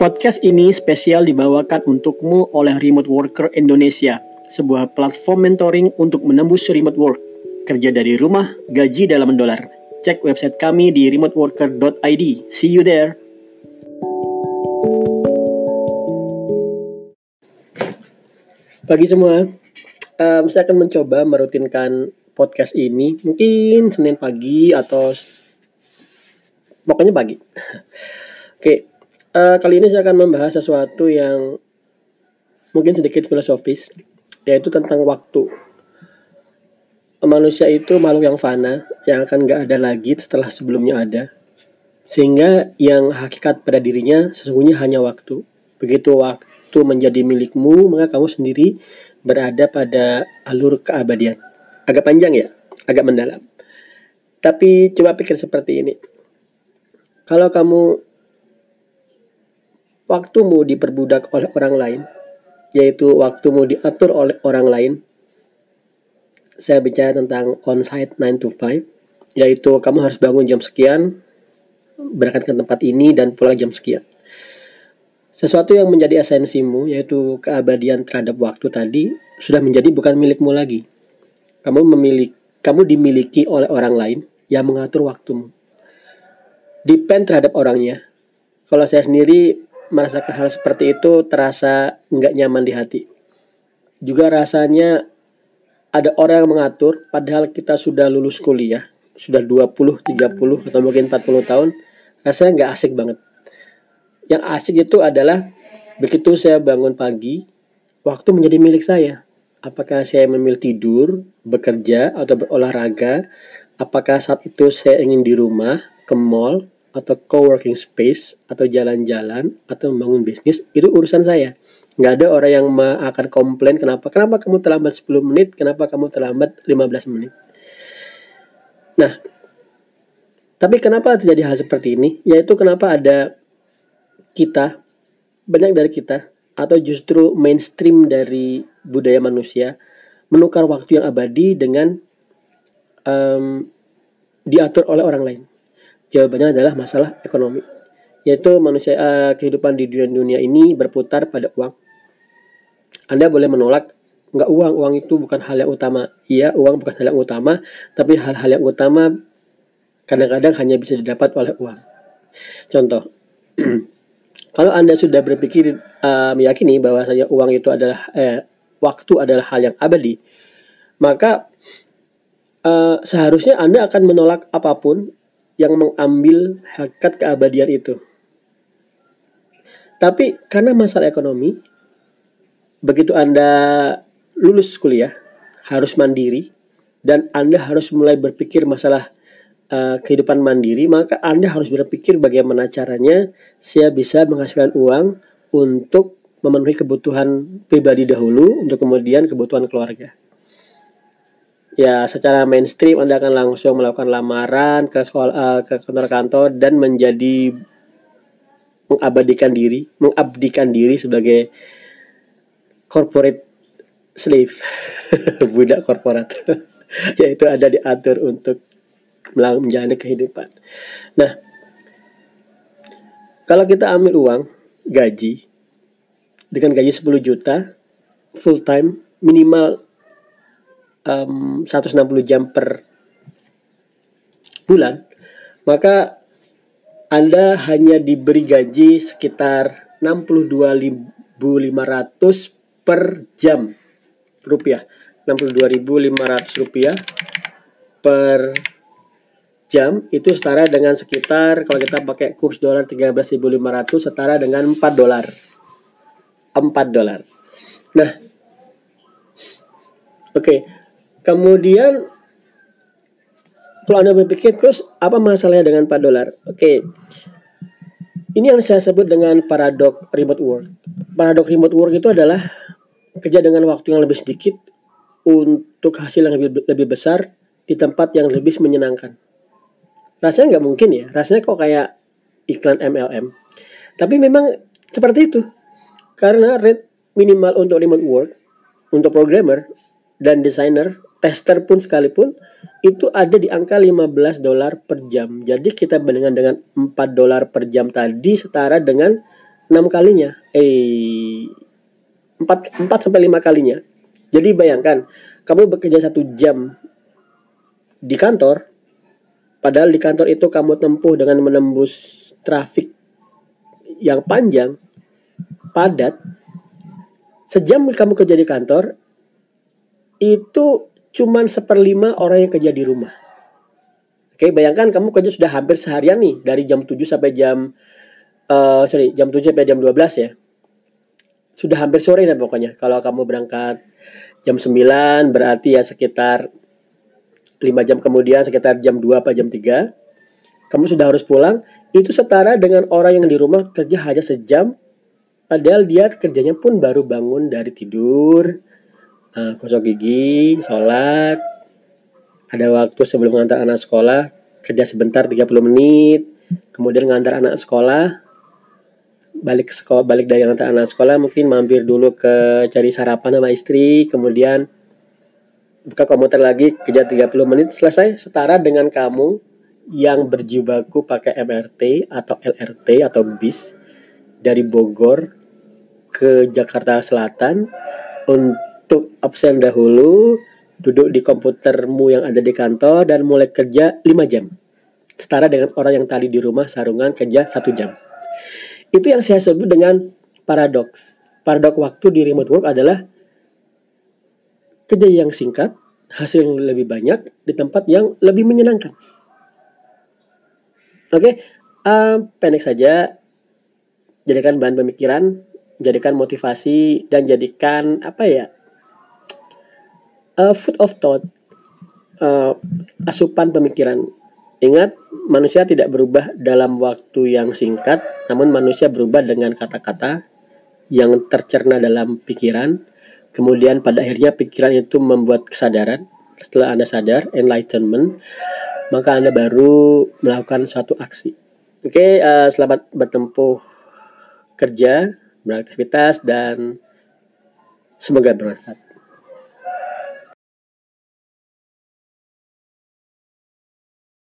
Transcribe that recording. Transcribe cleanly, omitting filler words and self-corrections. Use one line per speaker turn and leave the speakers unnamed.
Podcast ini spesial dibawakan untukmu oleh Remote Worker Indonesia, sebuah platform mentoring untuk menembus remote work. Kerja dari rumah, gaji dalam dolar. Cek website kami di remoteworker.id. See you there. Pagi semua, saya akan mencoba merutinkan podcast ini. Mungkin Senin pagi atau pokoknya pagi. Oke. Kali ini saya akan membahas sesuatu yang mungkin sedikit filosofis, yaitu tentang waktu. Manusia itu makhluk yang fana, yang akan gak ada lagi setelah sebelumnya ada. Sehingga yang hakikat pada dirinya sesungguhnya hanya waktu. Begitu waktu menjadi milikmu, maka kamu sendiri berada pada alur keabadian. Agak panjang ya, agak mendalam. Tapi coba pikir seperti ini. Kalau kamu waktumu diperbudak oleh orang lain, yaitu waktumu diatur oleh orang lain. Saya bicara tentang on-site 9 to 5, yaitu kamu harus bangun jam sekian, berangkat ke tempat ini dan pulang jam sekian. Sesuatu yang menjadi esensimu, yaitu keabadian terhadap waktu tadi, sudah menjadi bukan milikmu lagi. Kamu dimiliki oleh orang lain yang mengatur waktumu. Depend terhadap orangnya. Kalau saya sendiri merasakan hal seperti itu terasa nggak nyaman di hati. Juga rasanya ada orang yang mengatur padahal kita sudah lulus kuliah, sudah 20, 30 atau mungkin 40 tahun, rasanya nggak asik banget. Yang asik itu adalah begitu saya bangun pagi, waktu menjadi milik saya. Apakah saya memilih tidur, bekerja, atau berolahraga? Apakah saat itu saya ingin di rumah, ke mall, atau co-working space, atau jalan-jalan, atau membangun bisnis, itu urusan saya. Nggak ada orang yang akan komplain kenapa kamu terlambat 10 menit, kenapa kamu terlambat 15 menit. Nah, tapi kenapa terjadi hal seperti ini? Yaitu kenapa ada kita, banyak dari kita, atau justru mainstream dari budaya manusia, menukar waktu yang abadi dengan diatur oleh orang lain. Jawabannya adalah masalah ekonomi, yaitu kehidupan di dunia ini berputar pada uang. Anda boleh menolak, nggak, uang itu bukan hal yang utama. Iya, uang bukan hal yang utama, tapi hal-hal yang utama kadang-kadang hanya bisa didapat oleh uang. Contoh, kalau Anda sudah berpikir meyakini bahwasanya uang itu adalah waktu adalah hal yang abadi, maka seharusnya Anda akan menolak apapun yang mengambil hakikat keabadian itu. Tapi karena masalah ekonomi, begitu Anda lulus kuliah, harus mandiri, dan Anda harus mulai berpikir masalah kehidupan mandiri, maka Anda harus berpikir bagaimana caranya saya bisa menghasilkan uang untuk memenuhi kebutuhan pribadi dahulu, untuk kemudian kebutuhan keluarga. Ya, secara mainstream Anda akan langsung melakukan lamaran ke sekolah, ke kantor dan mengabdikan diri sebagai corporate slave, budak korporat. Yaitu ada diatur untuk menjalani kehidupan. Nah, kalau kita ambil uang, gaji, dengan gaji 10 juta, full time, minimal 160 jam per bulan, maka Anda hanya diberi gaji sekitar 62.500 per jam rupiah. 62.500 rupiah per jam itu setara dengan sekitar, kalau kita pakai kurs dolar 13.500, setara dengan $4. Nah, oke. Kemudian kalau Anda berpikir, terus apa masalahnya dengan $4? Oke. Ini yang saya sebut dengan paradoks remote work. Paradoks remote work itu adalah kerja dengan waktu yang lebih sedikit untuk hasil yang lebih besar di tempat yang lebih menyenangkan. Rasanya nggak mungkin ya. Rasanya kok kayak iklan MLM. Tapi memang seperti itu. Karena rate minimal untuk remote work, untuk programmer dan desainer tester pun sekalipun itu ada di angka $15 per jam. Jadi kita bandingkan dengan $4 per jam tadi setara dengan 6 kalinya. 4 sampai 5 kalinya. Jadi bayangkan, kamu bekerja 1 jam di kantor, padahal di kantor itu kamu tempuh dengan menembus trafik yang panjang, padat. Sejam kamu kerja di kantor, itu cuman 1/5 orang yang kerja di rumah. Oke, bayangkan kamu kerja sudah hampir seharian nih, dari jam 7 sampai jam 7 sampai jam 12 ya. Sudah hampir sore dan pokoknya. Kalau kamu berangkat jam 9 berarti ya sekitar 5 jam kemudian, sekitar jam 2 atau jam 3 kamu sudah harus pulang. Itu setara dengan orang yang di rumah kerja hanya sejam, padahal dia kerjanya pun baru bangun dari tidur, gosok gigi, sholat, ada waktu sebelum mengantar anak sekolah, kerja sebentar 30 menit, kemudian mengantar anak sekolah, balik dari mengantar anak sekolah mungkin mampir dulu ke cari sarapan sama istri, kemudian buka komputer lagi, kerja 30 menit, selesai. Setara dengan kamu yang berjibaku pakai MRT atau LRT atau bis dari Bogor ke Jakarta Selatan untuk absen dahulu, duduk di komputermu yang ada di kantor dan mulai kerja 5 jam. Setara dengan orang yang tadi di rumah sarungan kerja 1 jam. Itu yang saya sebut dengan paradoks. Paradoks waktu di remote work adalah kerja yang singkat, hasil yang lebih banyak di tempat yang lebih menyenangkan. Oke, pendek saja. Jadikan bahan pemikiran, jadikan motivasi, dan jadikan food of thought, asupan pemikiran. Ingat, manusia tidak berubah dalam waktu yang singkat, namun manusia berubah dengan kata-kata yang tercerna dalam pikiran. Kemudian pada akhirnya pikiran itu membuat kesadaran. Setelah Anda sadar, enlightenment, maka Anda baru melakukan suatu aksi. Oke, selamat bertempuh kerja, beraktivitas, dan semoga bermanfaat.